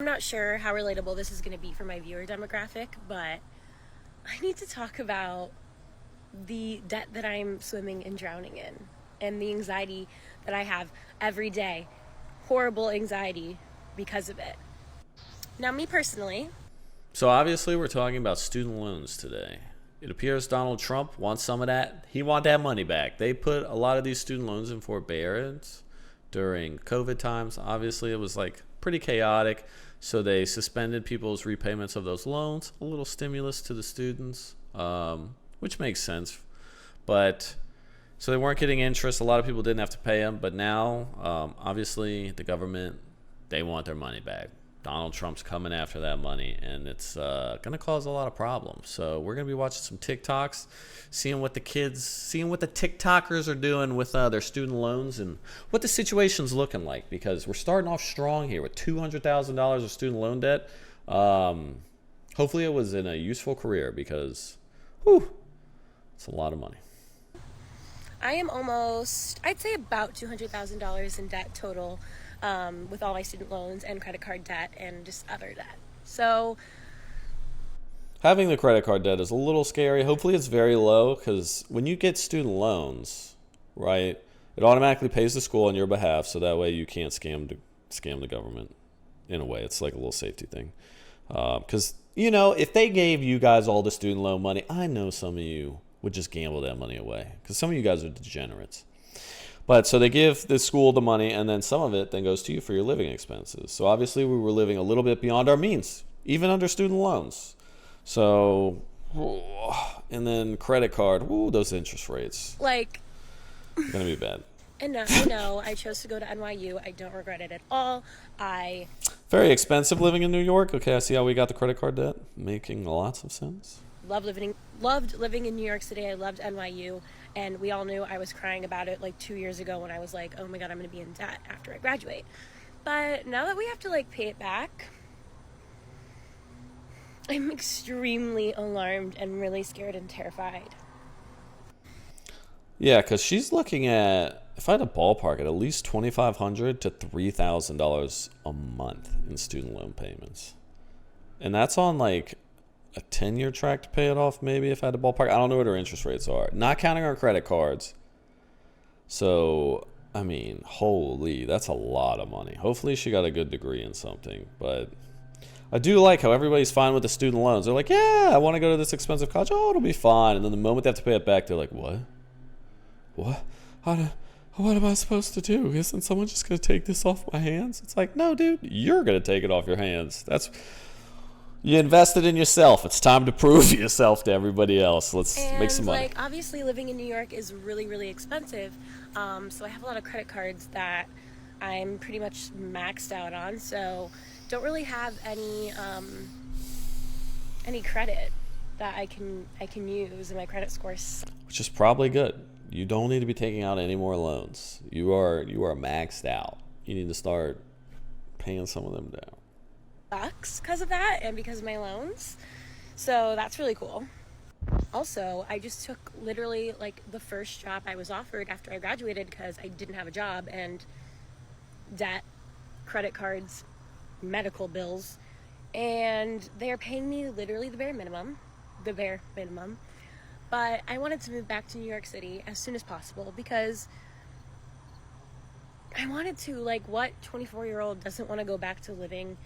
I'm not sure how relatable this is going to be for my viewer demographic, but I need to talk about the debt that I'm swimming and drowning in and the anxiety that I have every day. Horrible anxiety because of it. Now, me personally, So obviously we're talking about student loans today. It appears Donald Trump wants some of that. He wants that money back. They put a lot of these student loans in forbearance during COVID times. Obviously it was like pretty chaotic. So they suspended people's repayments of those loans. A little stimulus to the students, which makes sense. But so they weren't getting interest. A lot of people didn't have to pay them. But now, obviously, the government, they want their money back. Donald Trump's coming after that money, and it's going to cause a lot of problems. So we're going to be watching some TikToks, seeing what the TikTokers are doing with their student loans and what the situation's looking like, because we're starting off strong here with $200,000 of student loan debt. Hopefully it was in a useful career, because, whew, it's a lot of money. I am almost, I'd say about $200,000 in debt total, with all my student loans and credit card debt and just other debt. So Having the credit card debt is a little scary. Hopefully it's very low, because when you get student loans, right, it automatically pays the school on your behalf, so that way you can't scam the government. In a way, it's like a little safety thing. Because, if they gave you guys all the student loan money, I know some of you would just gamble that money away, because some of you guys are degenerates. But so they give the school the money, and then some of it then goes to you for your living expenses. So obviously we were living a little bit beyond our means, even under student loans. So, and then credit card, those interest rates, like, gonna be bad. and I know I chose to go to NYU. I don't regret it at all. I Very expensive living in New York. Okay, I see how we got the credit card debt, making lots of sense. loved living in New York City. I loved NYU, and we all knew I was crying about it like 2 years ago when I was like, oh my god, I'm going to be in debt after I graduate. But now that we have to like pay it back, I'm extremely alarmed and really scared and terrified. Yeah, because she's looking at, if I had a ballpark, at least $2,500 to $3,000 a month in student loan payments, and that's on like a 10-year track to pay it off. Maybe if I had a ballpark, I don't know what her interest rates are, not counting our credit cards. So I mean, holy, that's a lot of money. Hopefully she got a good degree in something, but I do like how everybody's fine with the student loans. They're like, yeah, I want to go to this expensive college. Oh, it'll be fine. And then the moment they have to pay it back, they're like, what? What am I supposed to do? Isn't someone just going to take this off my hands? It's like, no, dude, you're going to take it off your hands. You invested in yourself. It's time to prove yourself to everybody else. Let's make some money. Like, obviously living in New York is really, really expensive. So I have a lot of credit cards that I'm pretty much maxed out on. So don't really have any credit that I can use in my credit scores. Which is probably good. You don't need to be taking out any more loans. You are maxed out. You need to start paying some of them down. Bucks because of that and because of my loans. So that's really cool. Also, I just took literally like the first job I was offered after I graduated because I didn't have a job, and debt, credit cards, medical bills, and they're paying me literally the bare minimum. But I wanted to move back to New York City as soon as possible because I wanted to, like, what 24-year-old doesn't want to go back to living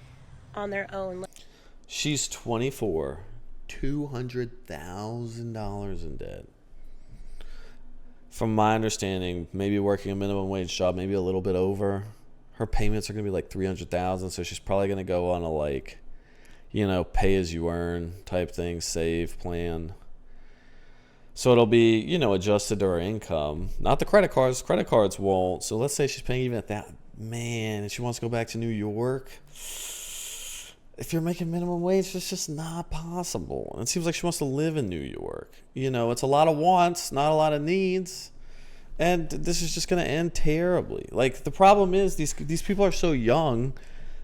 on their own? She's 24, $200,000 in debt. From my understanding, maybe working a minimum wage job, maybe a little bit over. Her payments are going to be like $300,000, so she's probably going to go on a, like, pay as you earn type thing, save plan. So it'll be, adjusted to her income. Not the credit cards. Credit cards won't. So let's say she's paying even at that. Man, and she wants to go back to New York. If you're making minimum wage, it's just not possible. It seems like she wants to live in New York. It's a lot of wants, not a lot of needs. And this is just going to end terribly. Like, the problem is these people are so young,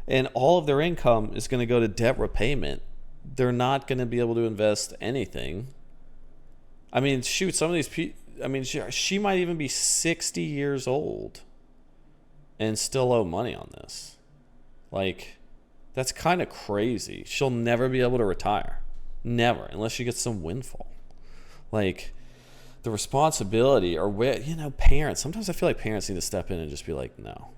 and all of their income is going to go to debt repayment. They're not going to be able to invest anything. I mean, shoot, some of these people, she might even be 60 years old and still owe money on this. Like, That's kind of crazy. She'll never be able to retire. Never, unless she gets some windfall. Like, the responsibility, or where, parents, sometimes I feel like parents need to step in and just be like, no.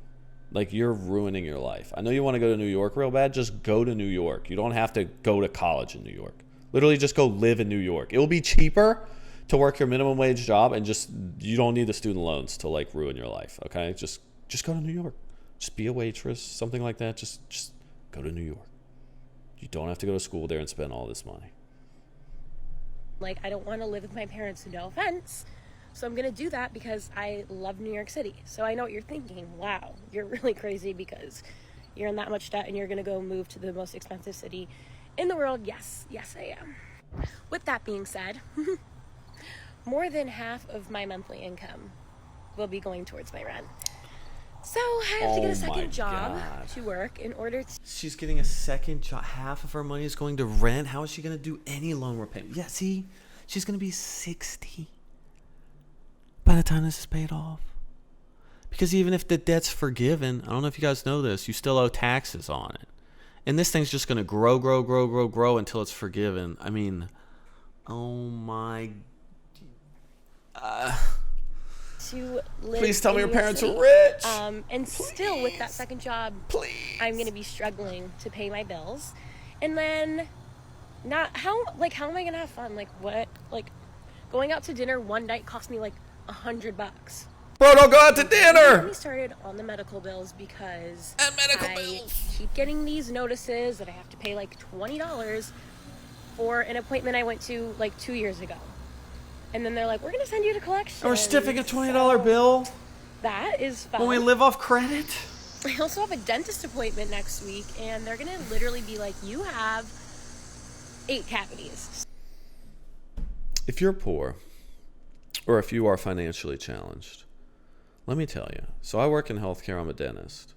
Like, you're ruining your life. I know you want to go to New York real bad. Just go to New York. You don't have to go to college in New York. Literally just go live in New York. It will be cheaper to work your minimum wage job, and just, you don't need the student loans to like ruin your life. Okay. Just go to New York. Just be a waitress, something like that. Just go to New York. You don't have to go to school there and spend all this money. Like, I don't want to live with my parents, no offense. So I'm going to do that because I love New York City. So I know what you're thinking. Wow, you're really crazy because you're in that much debt and you're going to go move to the most expensive city in the world. Yes, I am. With that being said, more than half of my monthly income will be going towards my rent. So I have to get a second job to work in order to... She's getting a second job. Half of her money is going to rent. How is she going to do any loan repayment? Yeah, see? She's going to be 60 by the time this is paid off. Because even if the debt's forgiven, I don't know if you guys know this, you still owe taxes on it. And this thing's just going to grow until it's forgiven. I mean, oh my... to live Please tell me in your New York parents City. are rich. And still with that second job, I'm going to be struggling to pay my bills. And then how am I going to have fun? Like, what? Like, going out to dinner one night cost me like $100. Bro, don't go out to Get dinner. me started on the medical bills because bills. keep getting these notices that I have to pay like $20 for an appointment I went to like 2 years ago. And then they're like, we're going to send you to collections. Or stiffing a $20 bill. That is fun. When we live off credit. I also have a dentist appointment next week, and they're going to literally be like, you have 8 cavities. If you're poor, or if you are financially challenged, let me tell you. So I work in healthcare. I'm a dentist.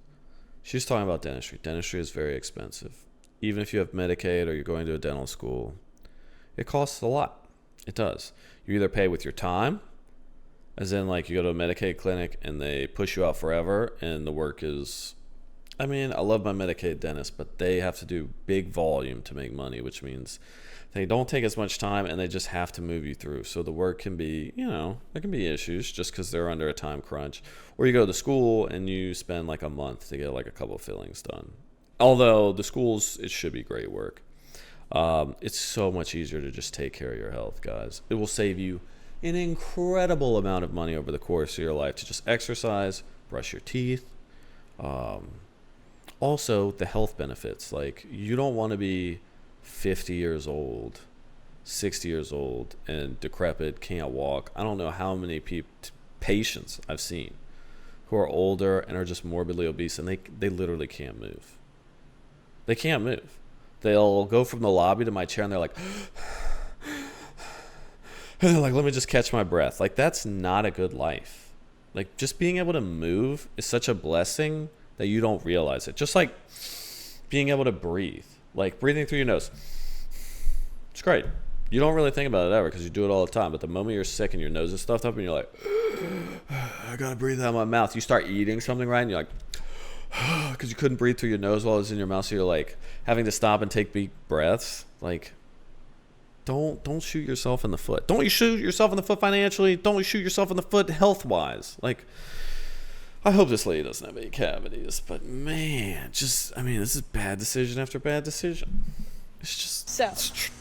She's talking about dentistry. Dentistry is very expensive. Even if you have Medicaid or you're going to a dental school, it costs a lot. It does. You either pay with your time, as in like you go to a Medicaid clinic and they push you out forever, and the work is, I mean, I love my Medicaid dentist, but they have to do big volume to make money, which means they don't take as much time and they just have to move you through. So the work can be, there can be issues just because they're under a time crunch. Or you go to school and you spend like a month to get like a couple of fillings done. Although the schools, it should be great work. It's so much easier to just take care of your health, guys. It will save you an incredible amount of money over the course of your life to just exercise, brush your teeth. Also, the health benefits. Like, you don't want to be 50 years old, 60 years old, and decrepit, can't walk. I don't know how many patients I've seen who are older and are just morbidly obese, and they literally can't move. They can't move. They'll go from the lobby to my chair and they're like, and they're like, let me just catch my breath. Like, that's not a good life. Like, just being able to move is such a blessing that you don't realize it. Just like being able to breathe, like breathing through your nose. It's great. You don't really think about it ever because you do it all the time. But the moment you're sick and your nose is stuffed up and you're like, I gotta breathe out of my mouth. You start eating something right and you're like, because you couldn't breathe through your nose while it was in your mouth, so you're like having to stop and take deep breaths. Like, don't shoot yourself in the foot. Don't you shoot yourself in the foot financially. Don't you shoot yourself in the foot health wise. Like, I hope this lady doesn't have any cavities, but man, this is bad decision after bad decision. It's just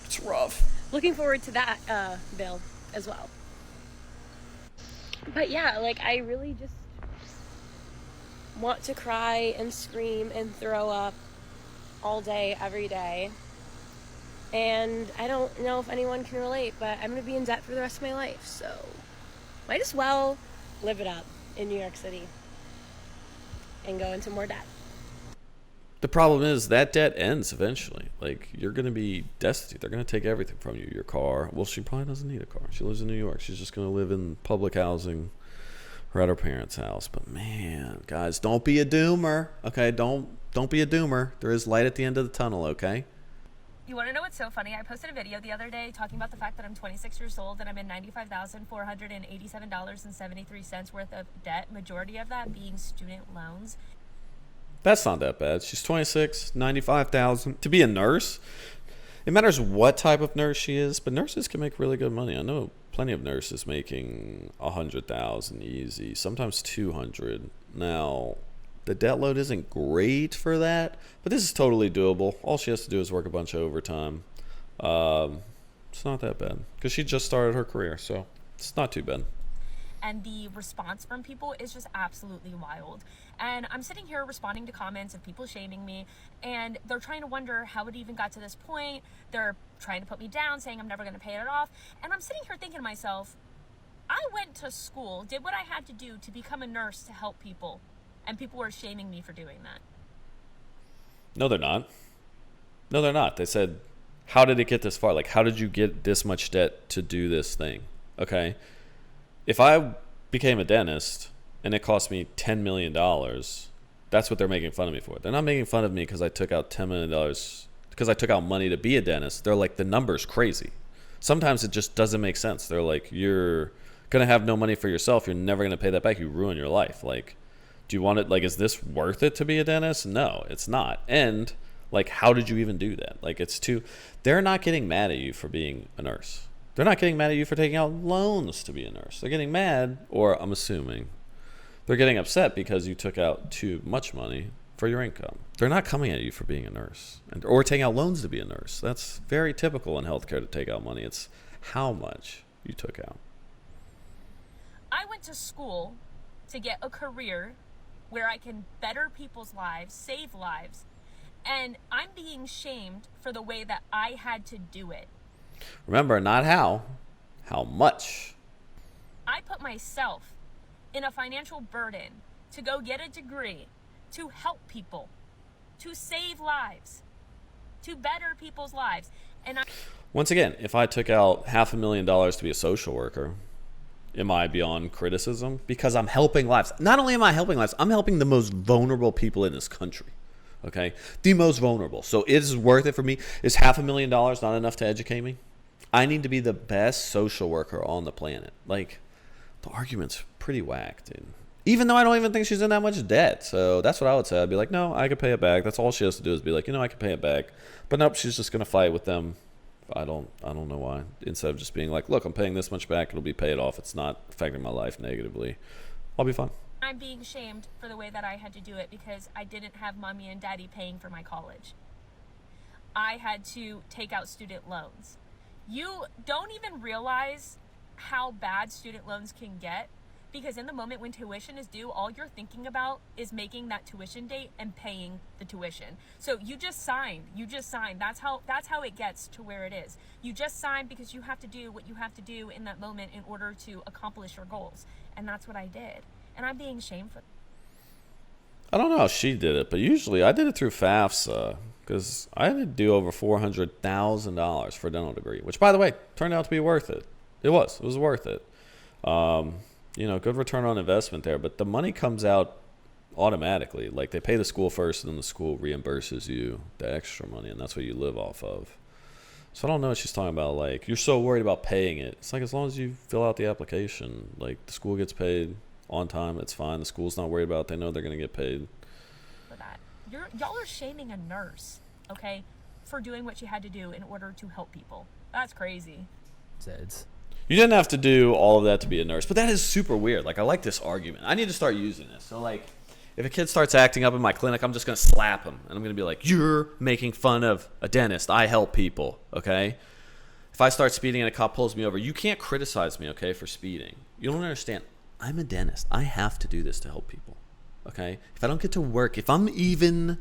it's rough. Looking forward to that bill as well. But yeah, like, I really just want to cry and scream and throw up all day, every day. And I don't know if anyone can relate, but I'm going to be in debt for the rest of my life. So might as well live it up in New York City and go into more debt. The problem is that debt ends eventually. Like, you're going to be destitute. They're going to take everything from you. Your car. Well, she probably doesn't need a car. She lives in New York. She's just going to live in public housing or at her parents' house. But man, guys, don't be a doomer. Okay, don't be a doomer. There is light at the end of the tunnel. Okay. You want to know what's so funny? I posted a video the other day talking about the fact that I'm 26 years old and I'm in $95,487.73 worth of debt, majority of that being student loans. That's not that bad. She's 26, 95,000 to be a nurse. It matters what type of nurse she is, but nurses can make really good money. I know plenty of nurses making 100,000 easy, sometimes 200. Now, the debt load isn't great for that, but this is totally doable. All she has to do is work a bunch of overtime. It's not that bad because she just started her career, so it's not too bad. And the response from people is just absolutely wild. And I'm sitting here responding to comments of people shaming me, and they're trying to wonder how it even got to this point. They're trying to put me down, saying I'm never going to pay it off. And I'm sitting here thinking to myself, I went to school, did what I had to do to become a nurse to help people, and people were shaming me for doing that. No, they're not. No, they're not. They said, how did it get this far? Like, how did you get this much debt to do this thing? Okay. If I became a dentist and it cost me $10 million, that's what they're making fun of me for. They're not making fun of me because I took out $10 million because I took out money to be a dentist. They're like, the number's crazy. Sometimes it just doesn't make sense. They're like, you're going to have no money for yourself. You're never going to pay that back. You ruin your life. Like, do you want it? Like, is this worth it to be a dentist? No, it's not. And like, how did you even do that? Like, they're not getting mad at you for being a nurse. They're not getting mad at you for taking out loans to be a nurse. They're getting mad, or I'm assuming, they're getting upset because you took out too much money for your income. They're not coming at you for being a nurse or taking out loans to be a nurse. That's very typical in healthcare to take out money. It's how much you took out. I went to school to get a career where I can better people's lives, save lives, and I'm being shamed for the way that I had to do it. Remember, not how much. I put myself in a financial burden to go get a degree, to help people, to save lives, to better people's lives. And Once again, if I took out $500,000 to be a social worker, am I beyond criticism? Because I'm helping lives. Not only am I helping lives, I'm helping the most vulnerable people in this country. Okay? The most vulnerable. So it is worth it for me. Is $500,000 not enough to educate me? I need to be the best social worker on the planet. Like, the argument's pretty whack, dude. Even though I don't even think she's in that much debt. So that's what I would say. I'd be like, no, I could pay it back. That's all she has to do is be like, I could pay it back. But nope, she's just going to fight with them. I don't know why. Instead of just being like, look, I'm paying this much back. It'll be paid off. It's not affecting my life negatively. I'll be fine. I'm being shamed for the way that I had to do it because I didn't have mommy and daddy paying for my college. I had to take out student loans. You don't even realize how bad student loans can get because in the moment when tuition is due, all you're thinking about is making that tuition date and paying the tuition. So you just signed. That's how it gets to where it is. You just signed because you have to do what you have to do in that moment in order to accomplish your goals. And that's what I did. And I'm being shamed for that. I don't know how she did it, but usually I did it through FAFSA because I had to do over $400,000 for a dental degree, which, by the way, turned out to be worth it. It was worth it. Good return on investment there, but the money comes out automatically. Like, they pay the school first, and then the school reimburses you the extra money, and that's what you live off of. So I don't know what she's talking about. Like, you're so worried about paying it. It's like, as long as you fill out the application, like, the school gets paid on time, it's fine. The school's not worried about it. They know they're going to get paid. For that. Y'all are shaming a nurse, okay, for doing what she had to do in order to help people. That's crazy. You didn't have to do all of that to be a nurse, but that is super weird. Like, I like this argument. I need to start using this. So, like, if a kid starts acting up in my clinic, I'm just going to slap him. And I'm going to be like, you're making fun of a dentist. I help people, okay? If I start speeding and a cop pulls me over, you can't criticize me, okay, for speeding. You don't understand. I'm a dentist. I have to do this to help people, okay? If I don't get to work, if I'm even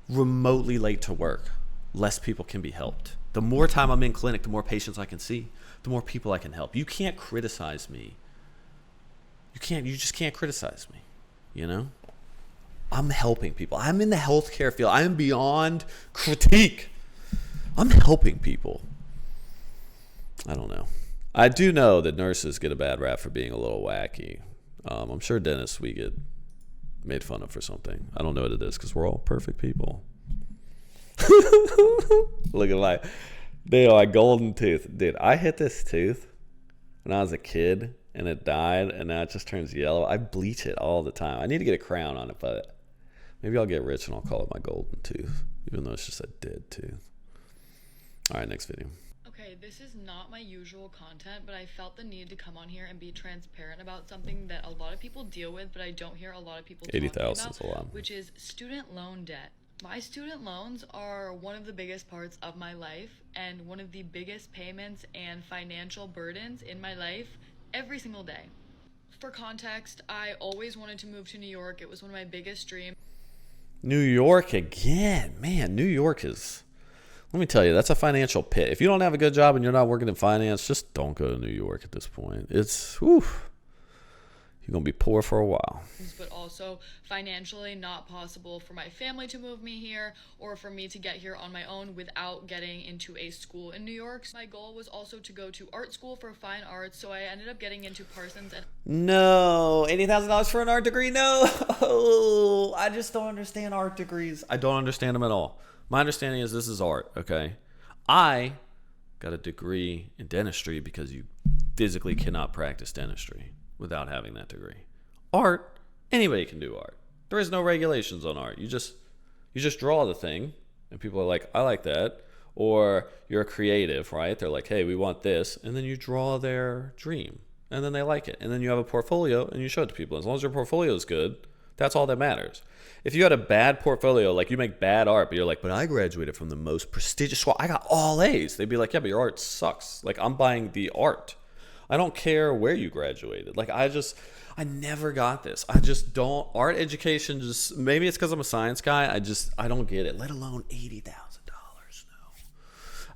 remotely late to work, less people can be helped. The more time I'm in clinic, the more patients I can see, the more people I can help. You can't criticize me. You just can't criticize me, I'm helping people. I'm in the healthcare field. I am beyond critique. I'm helping people. I don't know. I do know that nurses get a bad rap for being a little wacky. I'm sure dentists, we get made fun of for something. I don't know what it is because we're all perfect people. Look at my golden tooth. Dude, I hit this tooth when I was a kid and it died and now it just turns yellow. I bleach it all the time. I need to get a crown on it, but Maybe I'll get rich and I'll call it my golden tooth, even though it's just a dead tooth. All right, next video. Okay, this is not my usual content, but I felt the need to come on here and be transparent about something that a lot of people deal with, but I don't hear a lot of people talking 80,000 about, is a lot. which is student loan debt. My student loans are one of the biggest parts of my life and one of the biggest payments and financial burdens in my life every single day. For context, I always wanted to move to New York. It was one of my biggest dreams. New York again. Man, New York is, let me tell you, that's a financial pit. If you don't have a good job and you're not working in finance, just don't go to New York at this point. It's, whew, you're going to be poor for a while. But also financially not possible for my family to move me here or for me to get here on my own without getting into a school in New York. So my goal was also to go to art school for fine arts, so I ended up getting into Parsons. And no, $80,000 for an art degree? No, I just don't understand art degrees. I don't understand them at all. My understanding is this is art, okay? I got a degree in dentistry because you physically cannot practice dentistry without having that degree. Art, anybody can do art. There is no regulations on art. You just draw the thing, and people are like, I like that. Or you're a creative, right? They're like, hey, we want this. And then you draw their dream, and then they like it. And then you have a portfolio, and you show it to people. As long as your portfolio is good, that's all that matters. If you had a bad portfolio, like you make bad art, but you're like, but I graduated from the most prestigious school, I got all A's. They'd be like, yeah, but your art sucks. Like, I'm buying the art. I don't care where you graduated. Like, I never got this. I just don't. Art education, just, maybe it's because I'm a science guy. I don't get it, let alone $80,000. No.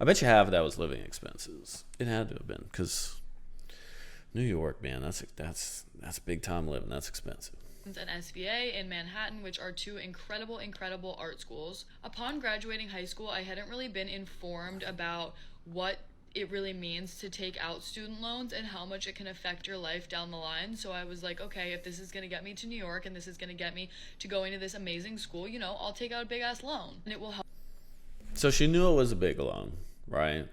I bet you half of that was living expenses. It had to have been, because New York, man, that's big time living. That's expensive. And SVA in Manhattan, which are two incredible art schools. Upon graduating high school, I hadn't really been informed about what it really means to take out student loans and how much it can affect your life down the line. So I was like, okay, if this is going to get me to New York and this is going to get me to going to this amazing school, I'll take out a big ass loan and it will help. So she knew it was a big loan, right?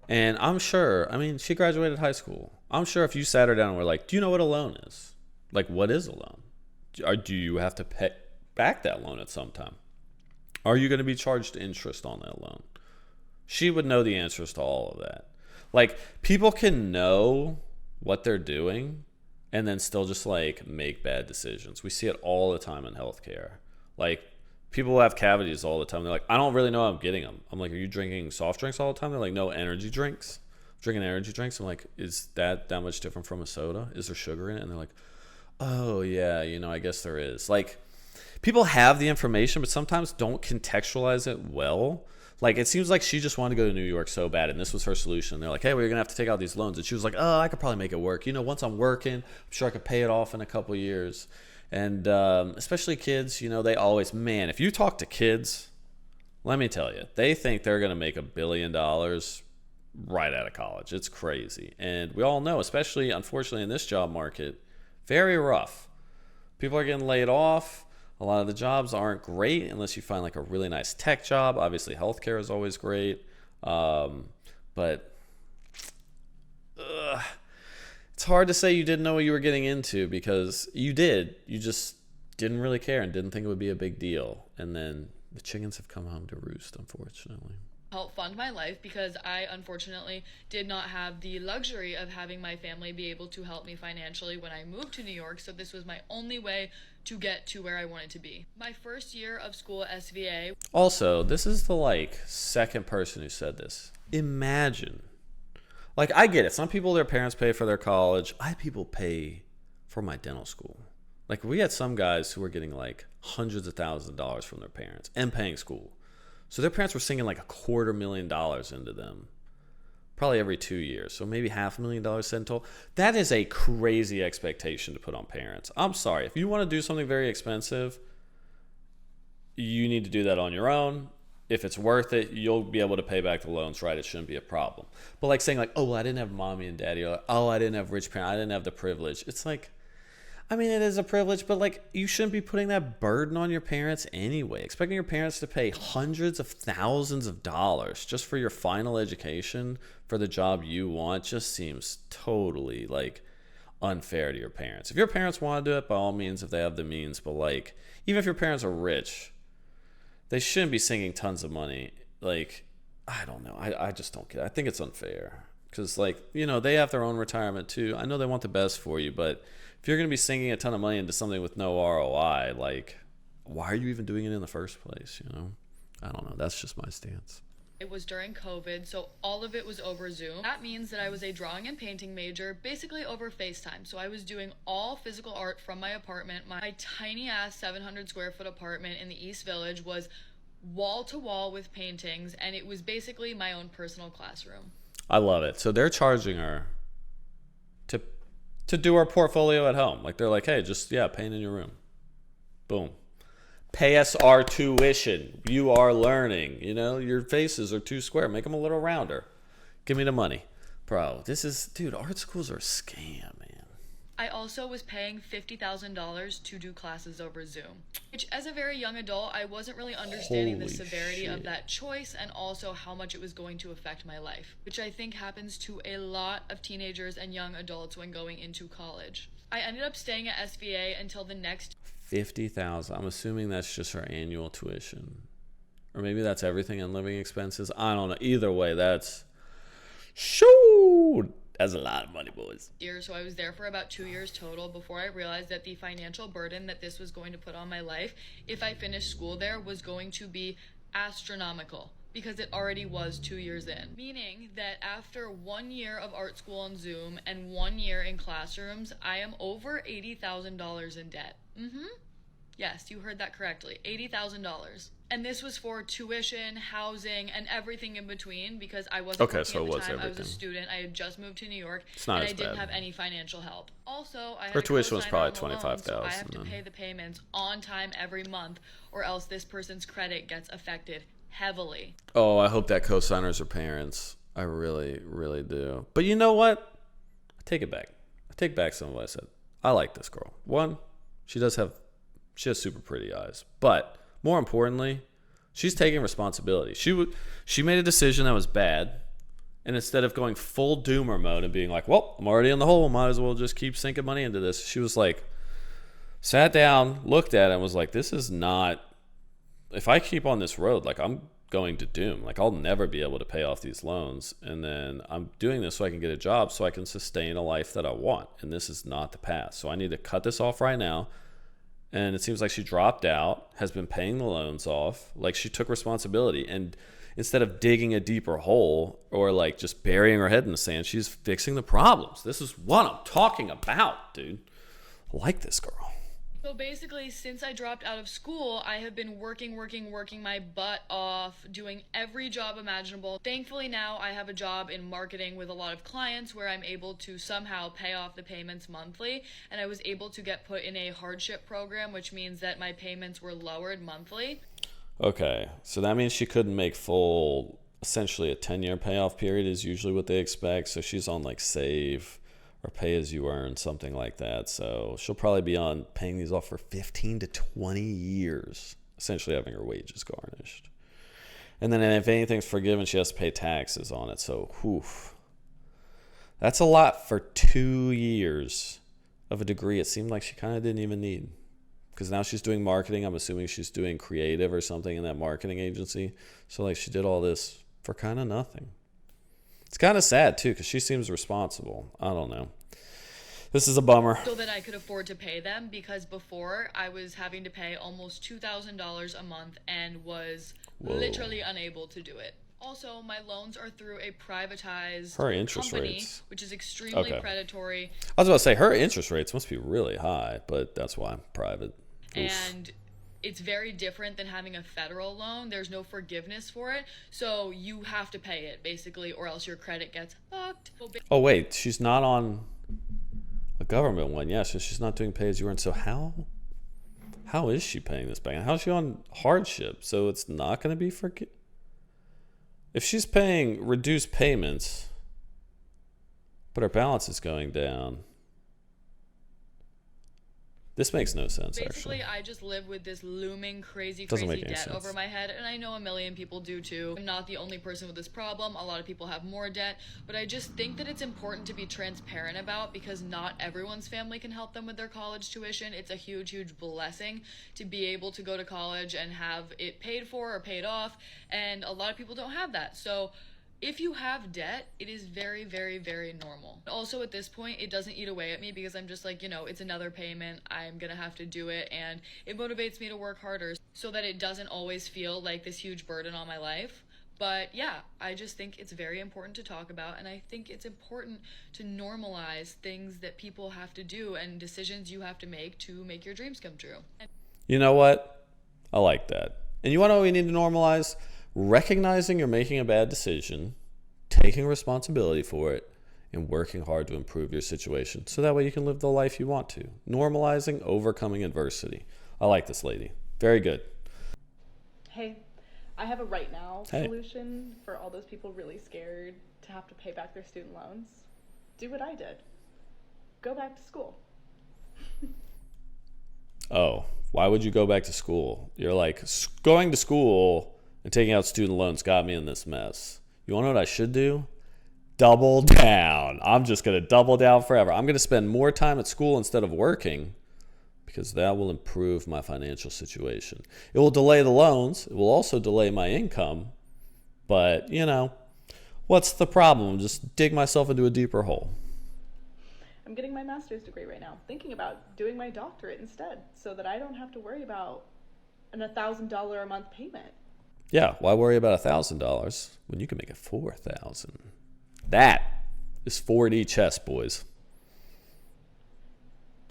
And I'm sure, she graduated high school. I'm sure if you sat her down and were like, do you know what a loan is? Like, what is a loan? Do you have to pay back that loan at some time? Are you going to be charged interest on that loan? She would know the answers to all of that. Like, people can know what they're doing and then still just, like, make bad decisions. We see it all the time in healthcare. Like, people will have cavities all the time. They're like, I don't really know how I'm getting them. I'm like, are you drinking soft drinks all the time? They're like, no, energy drinks. I'm drinking energy drinks. I'm like, is that much different from a soda? Is there sugar in it? And they're like, oh, yeah, I guess there is. Like, people have the information, but sometimes don't contextualize it well. Like, it seems like she just wanted to go to New York so bad, and this was her solution. They're like, hey, we're going to have to take out these loans. And she was like, oh, I could probably make it work. Once I'm working, I'm sure I could pay it off in a couple years. And especially kids, they always, man, if you talk to kids, let me tell you, they think they're going to make $1 billion right out of college. It's crazy. And we all know, especially, unfortunately, in this job market, very rough. People are getting laid off. A lot of the jobs aren't great unless you find like a really nice tech job. Obviously, healthcare is always great. But it's hard to say you didn't know what you were getting into, because you did. You just didn't really care and didn't think it would be a big deal. And then the chickens have come home to roost, unfortunately. Help fund my life, because I unfortunately did not have the luxury of having my family be able to help me financially when I moved to New York. So this was my only way to get to where I wanted to be. My first year of school at SVA. Also, this is the second person who said this. Imagine, I get it. Some people, their parents pay for their college. I had people pay for my dental school. We had some guys who were getting hundreds of thousands of dollars from their parents and paying school. So their parents were sinking $250,000 into them, probably every 2 years. So maybe $500,000 sent in total. That is a crazy expectation to put on parents. I'm sorry. If you want to do something very expensive, you need to do that on your own. If it's worth it, you'll be able to pay back the loans, right? It shouldn't be a problem. But saying oh, well, I didn't have mommy and daddy. Or, oh, I didn't have rich parents. I didn't have the privilege. It's it is a privilege, but you shouldn't be putting that burden on your parents anyway. Expecting your parents to pay hundreds of thousands of dollars just for your final education for the job you want just seems totally unfair to your parents. If your parents want to do it, by all means, if they have the means, but like, even if your parents are rich, they shouldn't be sinking tons of money. Like, I don't know. I just don't get it. I think it's unfair because, like, you know, they have their own retirement too. I know they want the best for you, but if you're going to be sinking a ton of money into something with no ROI, like, why are you even doing it in the first place? You know, I don't know. That's just my stance. It was during COVID, so all of it was over Zoom. That means that I was a drawing and painting major, basically over FaceTime. So I was doing all physical art from my apartment. My tiny ass 700 square foot apartment in the East Village was wall to wall with paintings, and it was basically my own personal classroom. I love it. So they're charging her to do our portfolio at home. Like, they're like, hey, just, yeah, paint in your room. Boom. Pay us our tuition. You are learning. You know, your faces are too square. Make them a little rounder. Give me the money. Bro, dude, art schools are a scam, man. I also was paying $50,000 to do classes over Zoom, which as a very young adult, I wasn't really understanding the Holy severity of shit. that choice and also how much it was going to affect my life, which I think happens to a lot of teenagers and young adults when going into college. I ended up staying at SVA until the next 50,000. I'm assuming that's just her annual tuition. Or maybe that's everything and living expenses. I don't know. Either way, that's that's a lot of money, boys. year, so I was there for about 2 years total before I realized that the financial burden that this was going to put on my life if I finished school there was going to be astronomical, because it already was 2 years in. Meaning that after 1 year of art school on Zoom and 1 year in classrooms, I am over $80,000 in debt. Yes, you heard that correctly. $80,000. And this was for tuition, housing, and everything in between, because I wasn't Okay, working so at it the was time. I was a everything. student. I had just moved to New York, It's not and as I didn't bad. have any financial help. Also, I had Her a tuition was cosigner probably on the loan, so I have $25,000 to then. pay the payments on time every month, or else this person's credit gets affected heavily. Oh, I hope that co-signers are parents. I really, really do. But you know what? I take it back. I take back some of what I said. I like this girl. One, she has super pretty eyes. But more importantly, she's taking responsibility. She made a decision that was bad, and instead of going full doomer mode and being like, well, I'm already in the hole, might as well just keep sinking money into this, she was like, sat down, looked at it, and was like, this is not, if I keep on this road, like, I'm going to doom. Like, I'll never be able to pay off these loans, and then I'm doing this so I can get a job so I can sustain a life that I want, and this is not the path. So I need to cut this off right now. And it seems like she dropped out, has been paying the loans off. Like, she took responsibility. And instead of digging a deeper hole or like just burying her head in the sand, she's fixing the problems. This is what I'm talking about, dude. I like this girl. So basically, since I dropped out of school, I have been working my butt off, doing every job imaginable. Thankfully now I have a job in marketing with a lot of clients where I'm able to somehow pay off the payments monthly, and I was able to get put in a hardship program, which means that my payments were lowered monthly. Okay, so that means she couldn't make full, essentially a 10-year payoff period is usually what they expect. So she's on like save or pay as you earn, something like that. So she'll probably be on paying these off for 15 to 20 years, essentially having her wages garnished. And then if anything's forgiven, she has to pay taxes on it. So, that's a lot for 2 years of a degree it seemed like she kind of didn't even need. Because now she's doing marketing. I'm assuming she's doing creative or something in that marketing agency. So, like, she did all this for kind of nothing. It's kind of sad, too, because she seems responsible. I don't know. This is a bummer. So that I could afford to pay them, because before I was having to pay almost $2,000 a month and was literally unable to do it. Also, my loans are through a privatized Her interest company, rates. which is extremely Okay. predatory. I was about to say, her interest rates must be really high, but that's why I'm private. Oof. And it's very different than having a federal loan. There's no forgiveness for it, so you have to pay it, basically, or else your credit gets fucked. Oh, wait, she's not on a government one. Yeah, so she's not doing pay as you earn. So how is she paying this back? And how is she on hardship? So it's not going to be if she's paying reduced payments, but her balance is going down. This makes no sense, Basically, actually. I just live with this looming crazy Doesn't make any debt sense. over my head, and I know a million people do too. I'm not the only person with this problem. A lot of people have more debt, but I just think that it's important to be transparent about, because not everyone's family can help them with their college tuition. It's a huge, huge blessing to be able to go to college and have it paid for or paid off, and a lot of people don't have that. So if you have debt, it is very, very, very normal. Also, at this point, it doesn't eat away at me, because I'm just like, it's another payment. I'm gonna have to do it, and it motivates me to work harder so that it doesn't always feel like this huge burden on my life. But yeah, I just think it's very important to talk about, and I think it's important to normalize things that people have to do and decisions you have to make your dreams come true. You know what? I like that. And you want to know what we need to normalize? Recognizing you're making a bad decision, taking responsibility for it, and working hard to improve your situation so that way you can live the life you want to. Normalizing overcoming adversity. I like this lady. Very good. Hey, I have a right now Hey. solution for all those people really scared to have to pay back their student loans. Do what I did. Go back to school. Oh, why would you go back to school? You're like, going to school and taking out student loans got me in this mess. You want to know what I should do? Double down. I'm just going to double down forever. I'm going to spend more time at school instead of working, because that will improve my financial situation. It will delay the loans. It will also delay my income. But, what's the problem? Just dig myself into a deeper hole. I'm getting my master's degree right now, thinking about doing my doctorate instead so that I don't have to worry about an $1,000 a month payment. Yeah, why worry about $1,000 when you can make it $4,000? That is 4D chess, boys.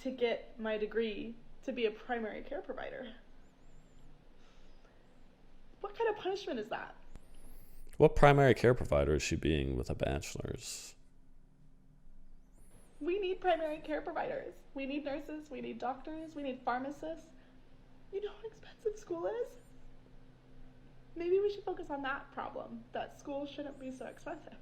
To get my degree to be a primary care provider. What kind of punishment is that? What primary care provider is she being with a bachelor's? We need primary care providers. We need nurses. We need doctors. We need pharmacists. You know how expensive school is? Maybe we should focus on that problem, that school shouldn't be so expensive.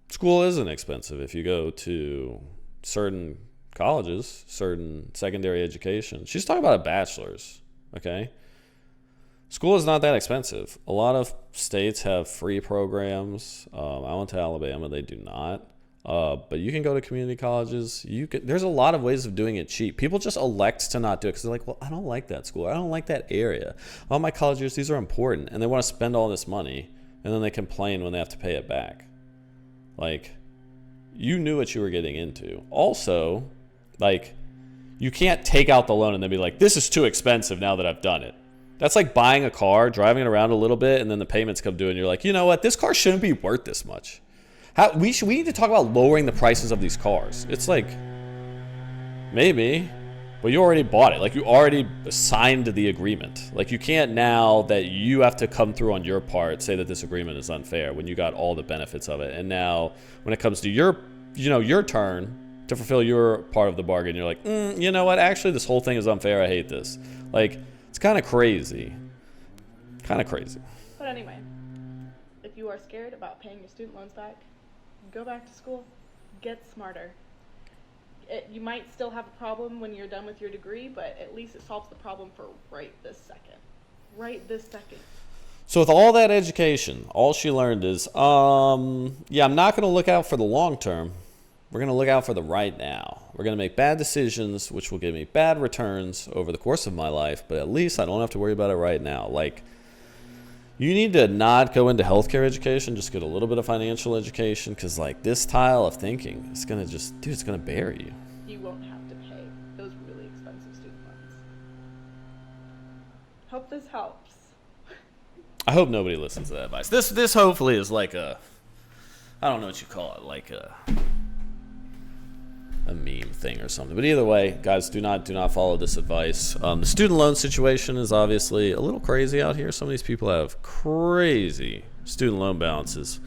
School isn't expensive if you go to certain colleges, certain secondary education. She's talking about a bachelor's, okay? School is not that expensive. A lot of states have free programs. I went to Alabama, they do not. But you can go to community colleges. There's a lot of ways of doing it cheap. People just elect to not do it because they're like, well, I don't like that school. I don't like that area. All my college years, these are important. And they want to spend all this money. And then they complain when they have to pay it back. Like, you knew what you were getting into. Also, like, you can't take out the loan and then be like, this is too expensive now that I've done it. That's like buying a car, driving it around a little bit, and then the payments come due, and you're like, you know what? This car shouldn't be worth this much. We need to talk about lowering the prices of these cars. It's like, maybe, but you already bought it. Like, you already signed the agreement. Like, you can't now that you have to come through on your part say that this agreement is unfair when you got all the benefits of it. And now when it comes to your turn to fulfill your part of the bargain, you're like, you know what? Actually, this whole thing is unfair. I hate this. Like, it's kind of crazy. Kind of crazy. But anyway, if you are scared about paying your student loans back, go back to school, get smarter. You might still have a problem when you're done with your degree, but at least it solves the problem for right this second. Right this second. So with all that education, all she learned is, I'm not going to look out for the long term. We're going to look out for the right now. We're going to make bad decisions, which will give me bad returns over the course of my life, but at least I don't have to worry about it right now. Like, you need to not go into healthcare education, just get a little bit of financial education, because like this style of thinking is going to it's going to bury you. You won't have to pay those really expensive student loans. Hope this helps. I hope nobody listens to that advice. This hopefully is like I don't know what you call it, like a meme thing or something. But either way, guys, do not follow this advice. The student loan situation is obviously a little crazy out here. Some of these people have crazy student loan balances,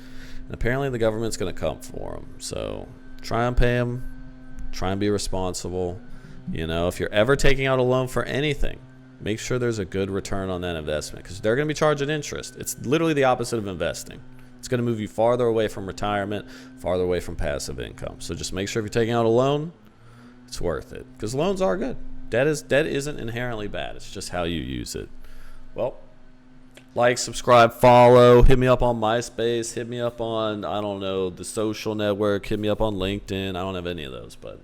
and apparently the government's going to come for them. So try and pay them. Try and be responsible. If you're ever taking out a loan for anything, make sure there's a good return on that investment, because they're going to be charging interest. It's literally the opposite of investing. It's going to move you farther away from retirement, farther away from passive income. So just make sure if you're taking out a loan, it's worth it. Because loans are good. Debt isn't inherently bad. It's just how you use it. Well, like, subscribe, follow, hit me up on MySpace, hit me up on, I don't know, the social network, hit me up on LinkedIn. I don't have any of those, but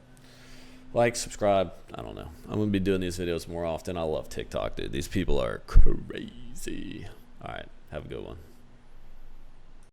like, subscribe. I don't know. I'm going to be doing these videos more often. I love TikTok, dude. These people are crazy. All right. Have a good one.